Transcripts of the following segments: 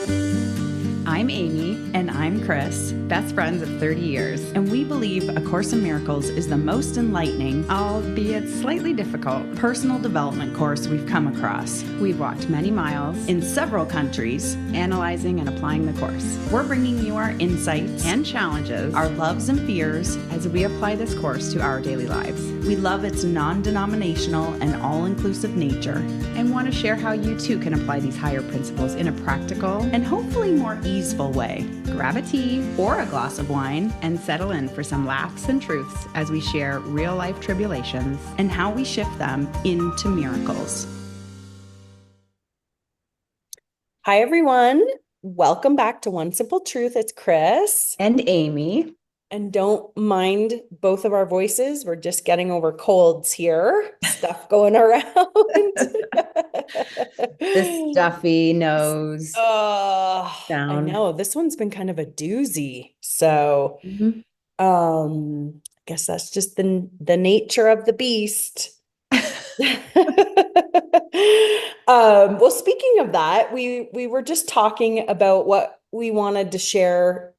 I'm Amy. And I'm Chris. Best friends of 30 years. And we believe A Course in Miracles is the most enlightening, albeit slightly difficult, personal development course we've come across. We've walked many miles in several countries, analyzing and applying the course. We're bringing you our insights and challenges, our loves and fears, as we apply this course to our daily lives. We love its non-denominational and all-inclusive nature, and want to share how you too can apply these higher principles in a practical and hopefully more easeful way. Grab a tea or a glass of wine and settle in for some laughs and truths as we share real life tribulations and how we shift them into miracles. Hi, everyone. Welcome back to One Simple Truth. It's Chris. And Amy. And don't mind both of our voices. We're just getting over colds here. Stuff going around. The stuffy nose I sound. know. This one's been kind of a doozy. So, I guess that's just the nature of the beast. Well, speaking of that, we were just talking about what we wanted to share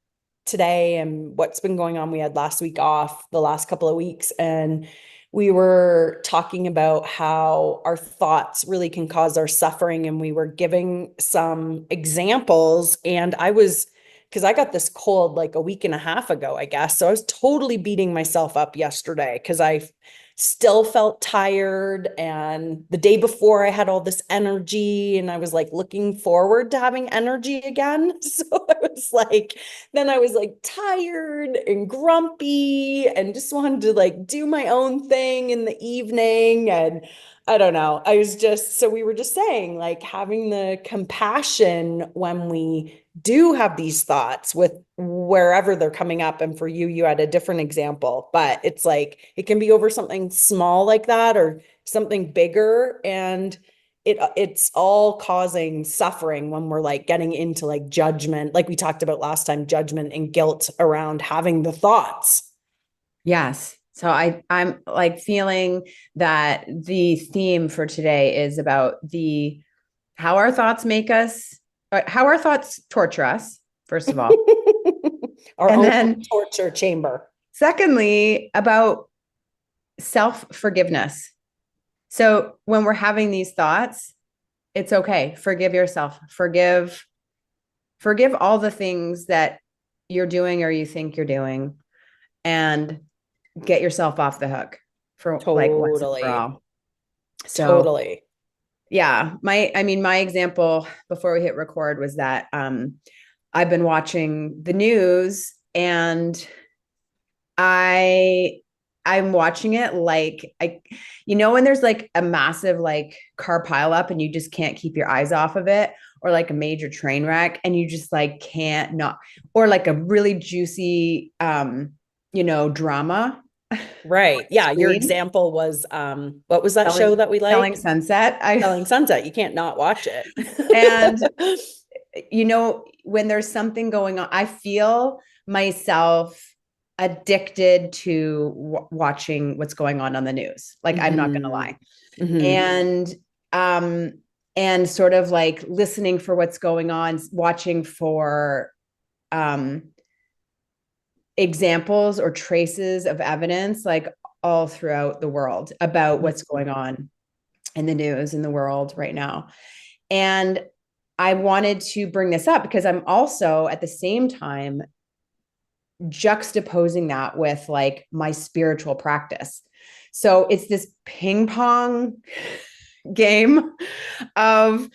today and what's been going on. We had last week off, the last couple of weeks, and we were talking about how our thoughts really can cause our suffering, and we were giving some examples. And because I got this cold like a week and a half ago, I guess. So I was totally beating myself up yesterday because I still felt tired. And the day before I had all this energy and I was like looking forward to having energy again. So then I was like tired and grumpy and just wanted to like do my own thing in the evening. And I don't know. So we were just saying like having the compassion when we do have these thoughts with wherever they're coming up. And for you had a different example, but it's like, it can be over something small like that or something bigger. And it's all causing suffering when we're like getting into like judgment, like we talked about last time, judgment and guilt around having the thoughts. Yes. So I'm like feeling that the theme for today is about how our thoughts make us, how our thoughts torture us, first of all. Our And own then torture chamber. secondly, about self-forgiveness. So when we're having these thoughts, it's okay. Forgive yourself. Forgive all the things that you're doing or you think you're doing, and get yourself off the hook for like once and for all. So Totally. yeah, my example before we hit record was that I've been watching the news, and I'm watching it like when there's like a massive like car pileup and you just can't keep your eyes off of it, or like a major train wreck and you just like can't not, or like a really juicy drama. Right. Yeah. Your example was what was that show that we liked? Selling Sunset. Selling Sunset. You can't not watch it. And when there's something going on, I feel myself addicted to watching what's going on the news. Like, I'm not going to lie. And sort of like listening for what's going on, watching for examples or traces of evidence, like all throughout the world about what's going on in the news in the world right now. And I wanted to bring this up because I'm also at the same time juxtaposing that with like my spiritual practice. So it's this ping pong game of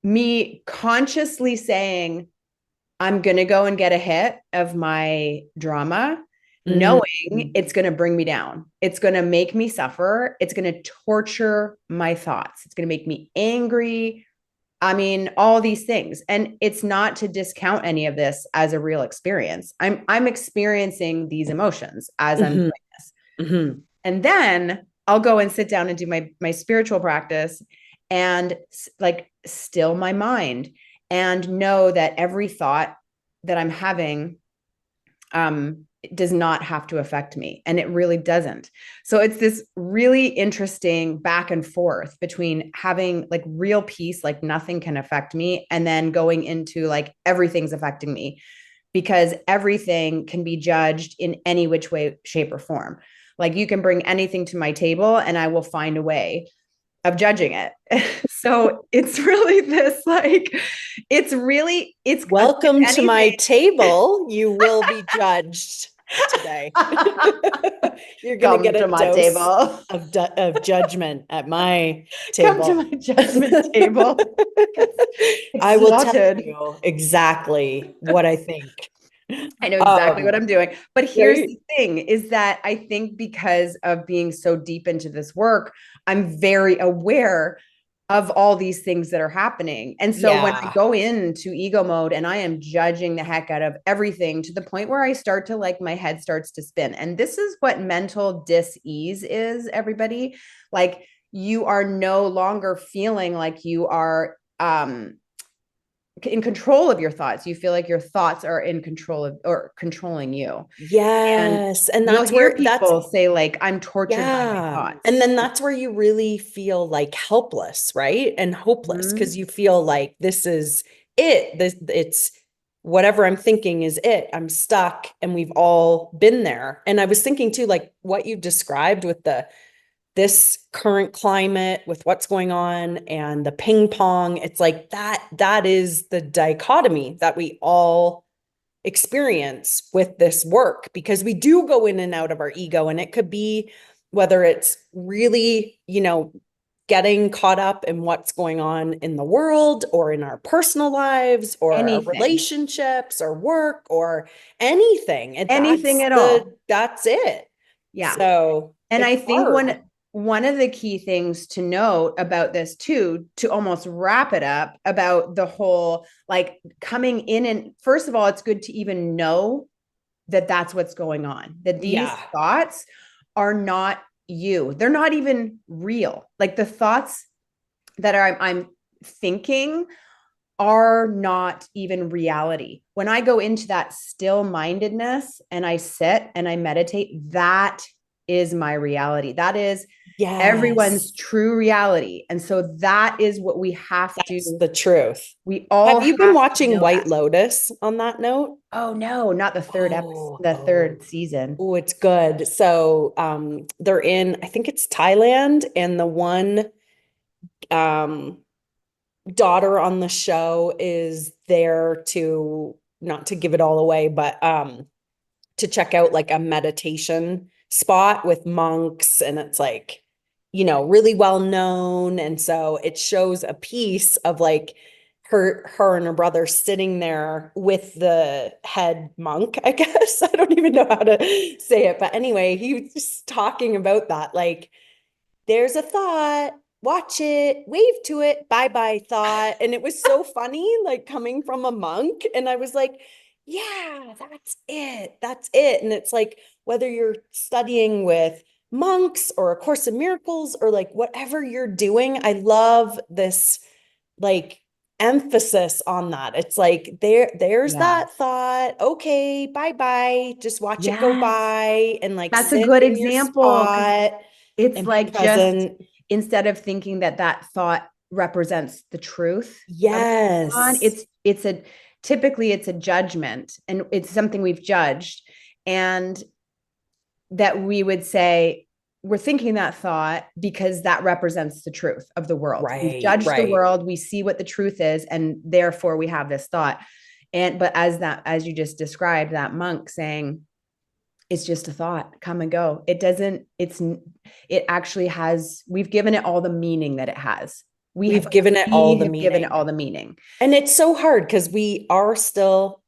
me consciously saying, I'm going to go and get a hit of my drama, knowing it's going to bring me down. It's going to make me suffer. It's going to torture my thoughts. It's going to make me angry. I mean, all these things. And it's not to discount any of this as a real experience. I'm experiencing these emotions as I'm doing this. And then I'll go and sit down and do my spiritual practice and like still my mind and know that every thought that I'm having it does not have to affect me. And it really doesn't. So it's this really interesting back and forth between having like real peace, like nothing can affect me, and then going into like everything's affecting me because everything can be judged in any which way, shape, or form. Like you can bring anything to my table and I will find a way of judging it. So it's really this like, it's Welcome to my anything. table. You will be judged today. You're going to Come get to a my dose table. of judgment at my Come to table. my judgment table. I will tell Exalted. you exactly what I think. I know exactly what Um, I'm doing. But here's right? the thing is that I think because of being so deep into this work, I'm very aware of all these things that are happening. And so when I Yeah. go into ego mode and I am judging the heck out of everything to the point where I start to like my head starts to spin. And this is what mental dis-ease is, everybody. Like you are no longer feeling like you are in control of your thoughts. You feel like your thoughts are in control of or controlling you. And Yes. And you'll that's hear where that's, people say like I'm tortured by my yeah. And thoughts. then that's where you really feel like helpless, right? And hopeless Mm-hmm. because you feel like this is it. This it's whatever I'm thinking is it. I'm stuck and we've all been there. And I was thinking too, like what you described with the this current climate with what's going on and the ping pong, it's like that is the dichotomy that we all experience with this work because we do go in and out of our ego and it could be whether it's really, getting caught up in what's going on in the world or in our personal lives or our Anything, relationships or work or anything. And anything at all. that's it. Yeah. So And it's I think hard. one of the key things to note about this too, to almost wrap it up about the whole like coming in, and first of all, it's good to even know that that's what's going on, that these Yeah. thoughts are not you. They're not even real. Like the thoughts that I'm thinking are not even reality. When I go into that still mindedness and I sit and I meditate, that is my reality. That is everyone's Yes. true reality. And so that is what we have That's to, the truth. we all Have you been have to watching know White that. Lotus on that note? Oh no, not the third episode, Oh, the oh, third season. oh, it's good. So they're in, I think it's Thailand, and the one um daughter on the show is there to not to give it all away, but to check out like a meditation spot with monks and it's like really well known and so it shows a piece of like her and her brother sitting there with the head monk, I guess. I don't even know how to say it, but anyway, he was just talking about that like there's a thought, watch it, wave to it, bye bye thought. And it was so funny, like coming from a monk. And I was like, yeah, that's it. That's it. And it's like, whether you're studying with monks or A Course in Miracles or like whatever you're doing, I love this like emphasis on that. It's like there's Yeah. that thought. Okay, bye bye. Just watch it go Yes. by and like That's a sit good in your example because spot it's and be like just present. instead of thinking that that thought represents the truth of what's going on, Yes. it's a typically it's a judgment and it's something we've judged, and that we would say we're thinking that thought because that represents the truth of the world. We've Right, judged the right. world, we see what the truth is, and therefore we have this thought. And but as you just described, that monk saying it's just a thought, come and go. It doesn't, it actually has, we've given it all the meaning that it has. We've given it all We the have given it meaning. all the meaning. And it's so hard because we are still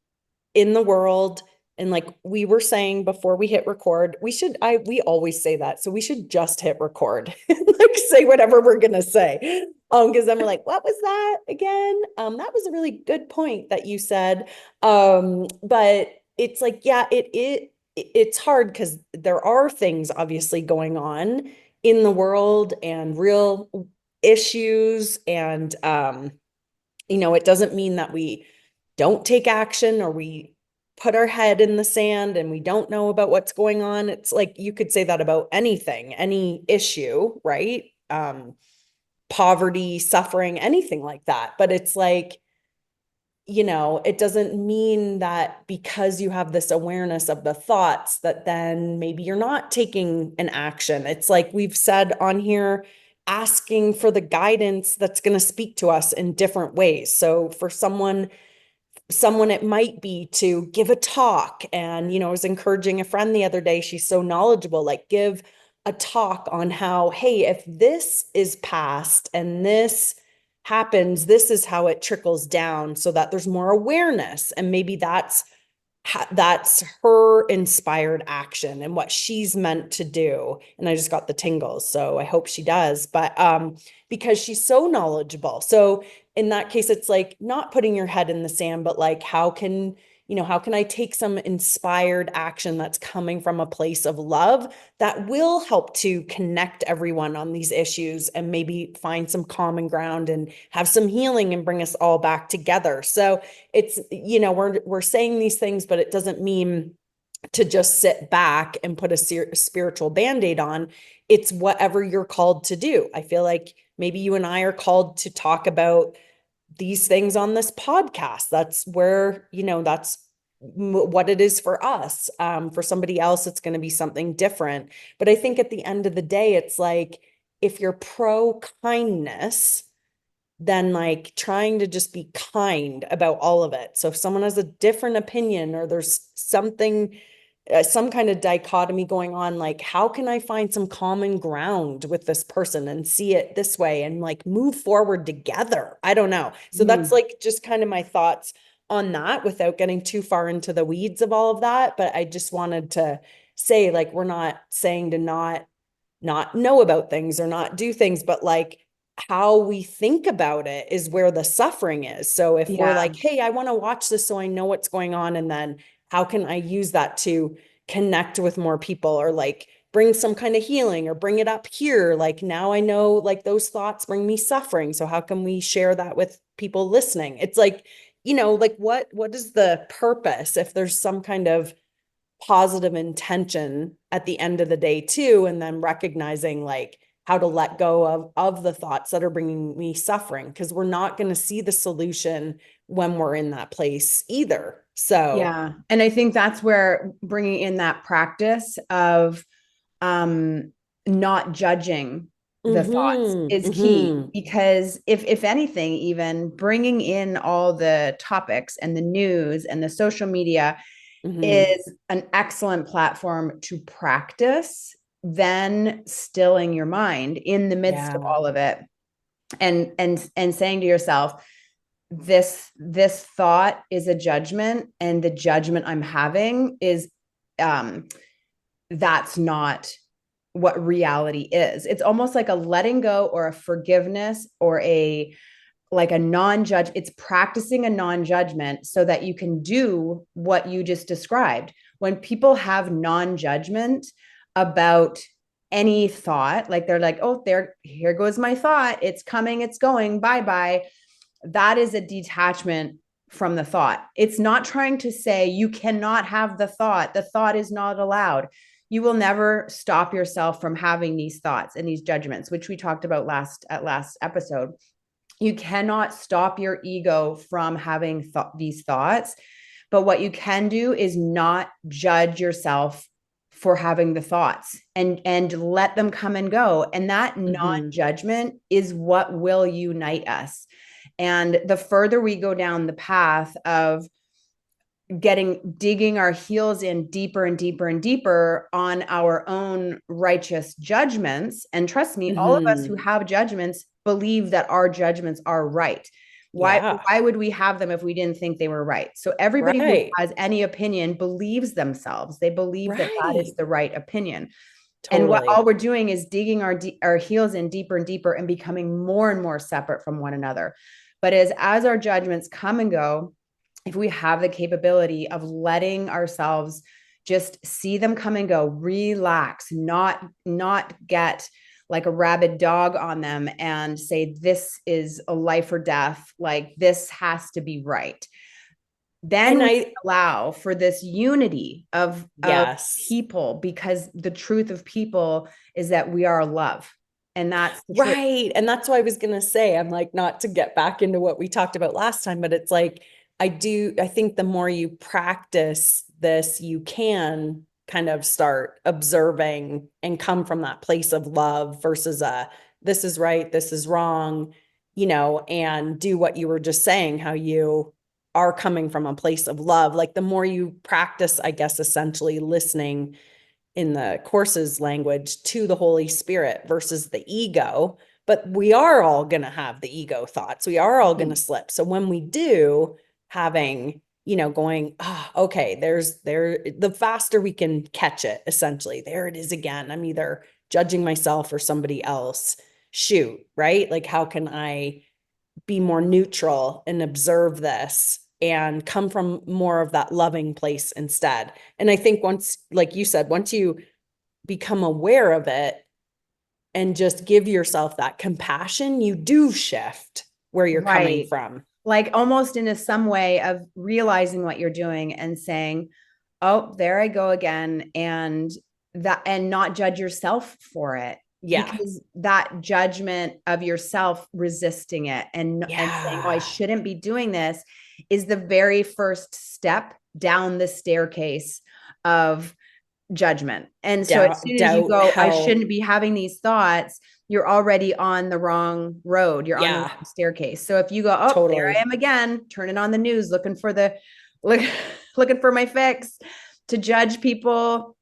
in the world. And like we were saying before we hit record, we always say that. So we should just hit record and like say whatever we're gonna say. Because then we're like, what was that again? That was a really good point that you said. But it's like, yeah, it's hard because there are things obviously going on in the world and real issues and it doesn't mean that we don't take action or we put our head in the sand and we don't know about what's going on. It's like you could say that about anything, any issue, right? Poverty, suffering, anything like that. But it's like, it doesn't mean that because you have this awareness of the thoughts that then maybe you're not taking an action. It's like we've said on here, asking for the guidance that's going to speak to us in different ways. So for someone it might be to give a talk. And I was encouraging a friend the other day, she's so knowledgeable, like give a talk on how, hey, if this is passed and this happens, this is how it trickles down, so that there's more awareness. And maybe that's her inspired action and what she's meant to do. And I just got the tingles, so I hope she does. But because she's so knowledgeable. So in that case, it's like not putting your head in the sand, but like how can I take some inspired action that's coming from a place of love that will help to connect everyone on these issues and maybe find some common ground and have some healing and bring us all back together. So it's, we're saying these things, but it doesn't mean to just sit back and put a spiritual band-aid on. It's whatever you're called to do. I feel like maybe you and I are called to talk about these things on this podcast. That's where, that's what it is for us. For somebody else, it's going to be something different. But I think at the end of the day, it's like, if you're pro kindness, then like trying to just be kind about all of it. So if someone has a different opinion or there's something, some kind of dichotomy going on, like how can I find some common ground with this person and see it this way and like move forward together? I don't know. So that's like just kind of my thoughts on that without getting too far into the weeds of all of that. But I just wanted to say, like, we're not saying to not know about things or not do things, but like how we think about it is where the suffering is. So if we're like, hey, I want to watch this so I know what's going on, and then how can I use that to connect with more people or like bring some kind of healing or bring it up here? Like now I know like those thoughts bring me suffering. So how can we share that with people listening? It's like, like what is the purpose if there's some kind of positive intention at the end of the day too, and then recognizing like how to let go of the thoughts that are bringing me suffering, because we're not going to see the solution when we're in that place either. So Yeah. And I think that's where bringing in that practice of not judging the thoughts is key, because if anything, even bringing in all the topics and the news and the social media is an excellent platform to practice then stilling your mind in the midst of all of it, and saying to yourself, this thought is a judgment, and the judgment I'm having is that's not what reality is. It's almost like a letting go or a forgiveness or a non-judge. It's practicing a non-judgment so that you can do what you just described. When people have non-judgment about any thought, like they're like, oh, here goes my thought, it's coming, it's going, bye that is a detachment from the thought. It's not trying to say you cannot have the thought is not allowed. You will never stop yourself from having these thoughts and these judgments, which we talked about last episode. You cannot stop your ego from having these thoughts, but what you can do is not judge yourself for having the thoughts and let them come and go. And that non-judgment is what will unite us. And the further we go down the path of digging our heels in deeper and deeper and deeper on our own righteous judgments, and trust me, all of us who have judgments believe that our judgments are right. Why would we have them if we didn't think they were right? So everybody who has any opinion believes themselves. They believe that is the right opinion. Totally. And all we're doing is digging our heels in deeper and deeper and becoming more and more separate from one another. But as our judgments come and go, if we have the capability of letting ourselves just see them come and go, relax, not get like a rabid dog on them and say, this is a life or death, like this has to be right. then And we I, allow for this unity of yes. people, because the truth of people is that we are love, and that's the truth. Right. And that's why I was going to say, I'm like, not to get back into what we talked about last time, but it's like, I think the more you practice this, you can kind of start observing and come from that place of love versus this is right, this is wrong, and do what you were just saying, how you are coming from a place of love. Like the more you practice, I guess, essentially listening in the course's language to the Holy Spirit versus the ego. But we are all going to have the ego thoughts. We are all going to slip. So when we do, having, going, okay, the faster we can catch it, essentially, there it is again. I'm either judging myself or somebody else. Shoot, right? Like, how can I be more neutral and observe this and come from more of that loving place instead? And I think once, like you said, once you become aware of it and just give yourself that compassion, you do shift where you're coming Right. from. Like almost in a some way of realizing what you're doing and saying, oh, there I go again. And not judge yourself for it, Yeah. because that judgment of yourself, resisting it and saying, oh, I Yeah. shouldn't be doing this, is the very first step down the staircase of judgment. And so as soon as you Doubt, go, I hell. shouldn't be having these thoughts, you're already on the wrong road. You're on the Yeah, wrong staircase. So if you go, oh, there I totally. am again, turning on the news, look, looking for my fix, to judge people,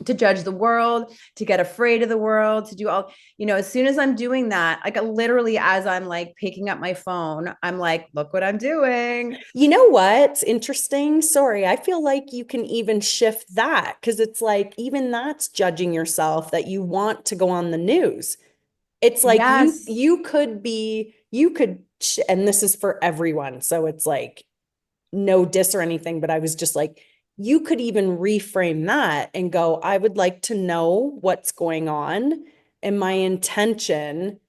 to judge the world, to get afraid of the world, to do all, as soon as I'm doing that, like literally as I'm like picking up my phone, I'm like, look what I'm doing. You know what's interesting? Sorry, I feel like you can even shift that because it's like even that's judging yourself that you want to go on the news. It's like you Yes. you could be you could and this is for everyone. So it's like no diss or anything, but I was just like, you could even reframe that and go, I would like to know what's going on. And my intention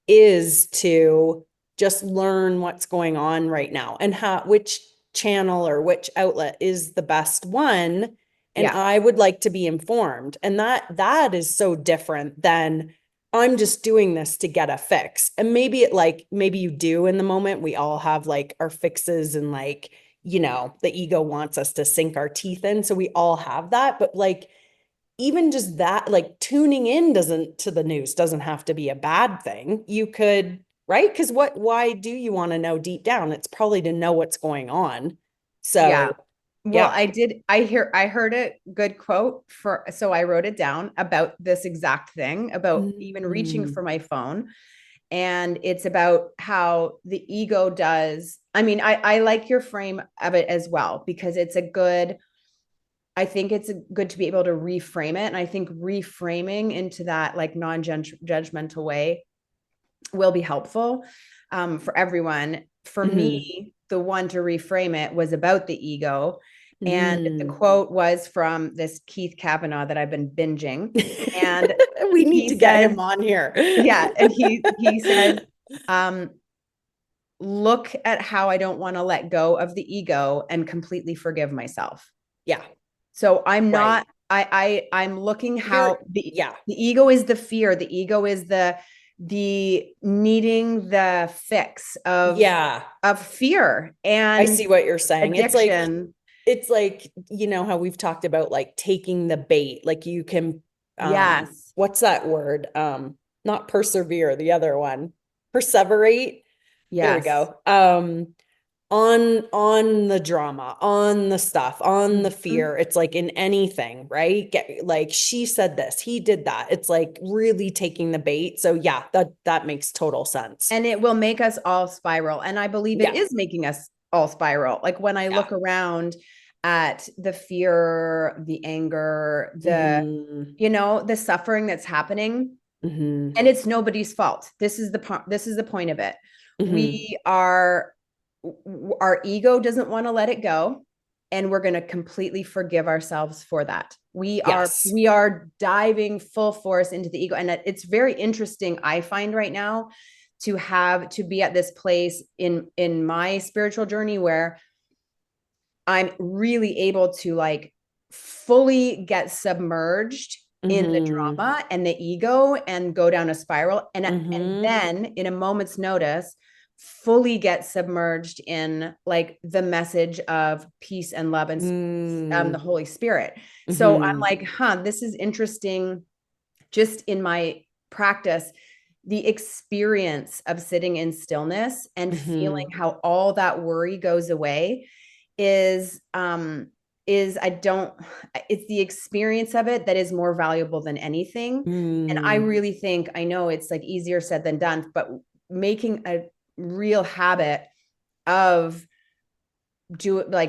is to just learn what's going on right now and how which channel or which outlet is the best one, and Yeah. I would like to be informed. And that is so different than I'm just doing this to get a fix. And maybe you do in the moment. We all have like our fixes and like, the ego wants us to sink our teeth in. So we all have that. But like even just that, like tuning in doesn't to the news doesn't have to be a bad thing. You could, right? Because why do you want to know deep down? It's probably to know what's going on. Yeah. So Well, yeah. I heard a good quote so I wrote it down about this exact thing, about even reaching Mm, for my phone. And it's about how the ego does. I mean, I like your frame of it as well, because I think it's good to be able to reframe it. And I think reframing into that like non-judgmental way will be helpful, for everyone. For mm, me, the one to reframe it was about the ego. And the mm. quote was from this Keith Kavanaugh that I've been binging. And We need he to get says, him on here. yeah, and he says, um, look at how I don't want to let go of the ego and completely forgive myself. Yeah, So I'm right. not, I'm looking how Yeah. the ego is the fear, the ego is the needing the fix Yeah. of fear I and see what you're saying. addiction. It's like, how we've talked about like taking the bait. Like you can Yes. what's that word? Not persevere, the other one. Perseverate. There we Yes. go. On the drama, on the stuff, on the Mhm. fear. It's like in anything, right? Get like she said this, he did that. It's like really taking the bait. So yeah, that makes total sense. And it will make us all spiral. And I believe it Yeah. is making us all spiral. Like when I Yeah. look around at the fear, the anger, Mm-hmm. the suffering that's happening, Mm-hmm. and it's nobody's fault. This is the point of it. Mm-hmm. We are Our ego doesn't want to let it go, and we're going to completely forgive ourselves for that. we are Yes. we are diving full force into the ego, and it's very interesting, I find right now, to be at this place in my spiritual journey where I'm really able to like fully get submerged in the Mm-hmm. drama and the ego and go down a spiral. And Mm-hmm. then in a moment's notice, fully get submerged in like the message of peace and love and the Holy Spirit. So I'm Mm-hmm. like, this is interesting. Just in my practice, the experience of sitting in stillness and feeling Mm-hmm. how all that worry goes away is I don't it's the experience of it that is more valuable than anything. And I Mm. really think, I know it's like easier said than done, but making a real habit of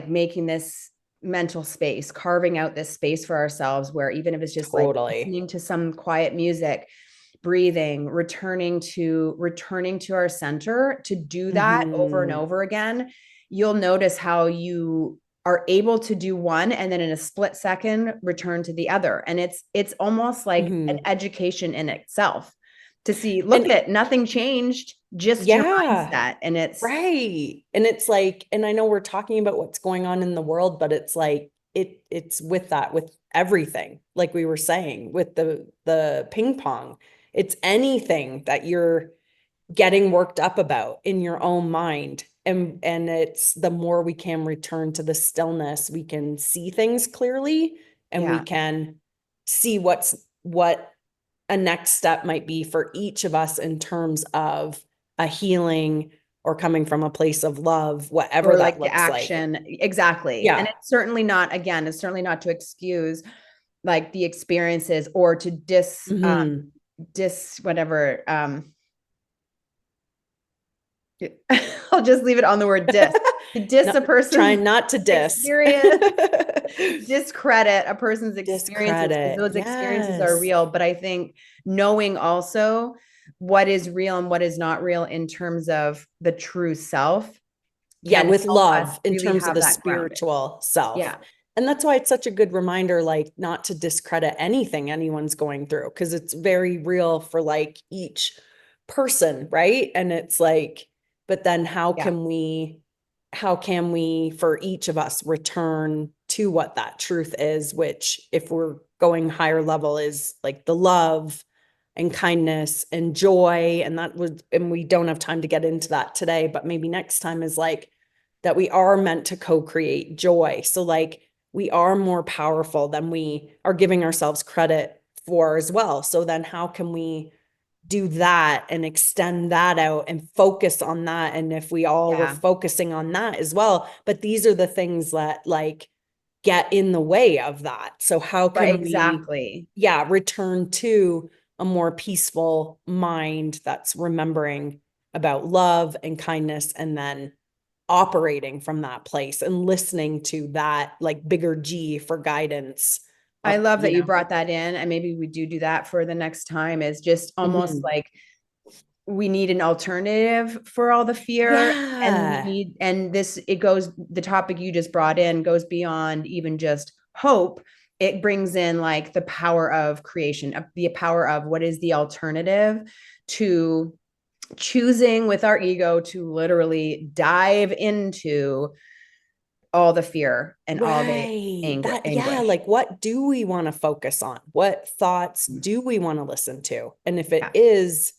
making this mental space, carving out this space for ourselves where even if it's just like Totally. listening to some quiet music, breathing, returning to our center, to do that over and Mm-hmm. over again, you'll notice how you are able to do one and then in a split second return to the other. And it's almost like an Mm-hmm. education in itself to see, look And at it, nothing changed, just your yeah, mindset. And it's right. And it's like, and I know we're talking about what's going on in the world, but it's like it's with that, with everything, like we were saying, with the ping pong. It's anything that you're getting worked up about in your own mind. And it's the more we can return to the stillness, we can see things clearly, and we yeah. can see what a next step might be for each of us in terms of a healing or coming from a place of love, whatever Or that like the looks like. action. Exactly. And Yeah. it's certainly not to excuse like the experiences or to Mm-hmm. dis whatever I'll just leave it on the word dis. To diss Not a person's trying not to diss. experience, discredit a person's experiences, because Discredit. those experiences are Yes. real. But I think knowing also what is real and what is not real in terms of the true self Yeah, can with help us love in really terms of have the that grounding. spiritual self. Yeah. And that's why it's such a good reminder, like, not to discredit anything anyone's going through, because it's very real for like each person, right? And it's like, but then Yeah. how can we, for each of us, return to what that truth is, which, if we're going higher level, is like the love and kindness and joy. And that would, and we don't have time to get into that today, but maybe next time, is like that we are meant to co-create joy. So like we are more powerful than we are giving ourselves credit for as well. So then how can we do that and extend that out and focus on that? And if we all were Yeah. focusing on that as well, but these are the things that like get in the way of that. So how Right. can we, Exactly. yeah, return to a more peaceful mind that's remembering about love and kindness, and then operating from that place and listening to that like bigger G for guidance I of, love you that you know. brought that in, and maybe we do that for the next time, is just almost Mhm. like we need an alternative for all the fear. And we Yeah. need, and this, it goes, the topic you just brought in goes beyond even just hope. It brings in like the power of creation, the power of what is the alternative to choosing with our ego to literally dive into all the fear and all the Right. That, yeah, anguish. like what do we want to focus on? What thoughts do we want to listen to? And if it Yeah. is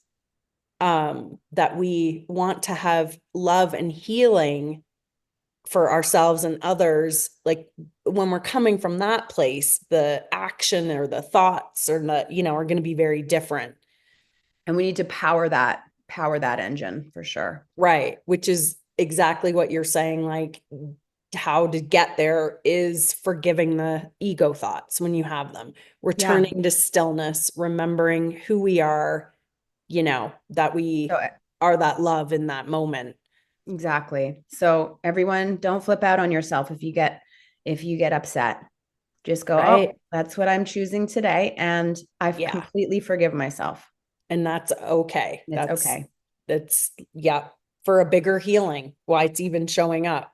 that we want to have love and healing for ourselves and others, like when we're coming from that place, the action or the thoughts or the, you know, are going to be very different. And we need to power that engine for sure. Right. Which is exactly what you're saying. Like, how to get there is forgiving the ego thoughts when you have them, Yeah. returning to stillness, remembering who we are, you know, that So we are that love in that moment. exactly. So everyone, don't flip out on yourself if you get upset. Just go, oh, Right. that's what I'm choosing today, and I've Yeah. completely forgive myself. And that's okay. It's okay. Yeah, for a bigger healing, why it's even showing up.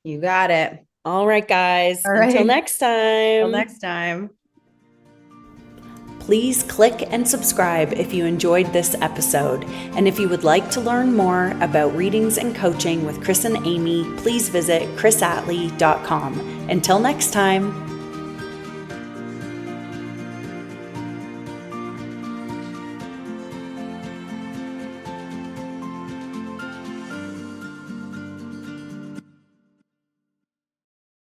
You got it. All right, guys. All Until right. next Till time. next time. please click and subscribe if you enjoyed this episode. And if you would like to learn more about readings and coaching with Chris and Amy, please visit chrisatley.com. Until next time.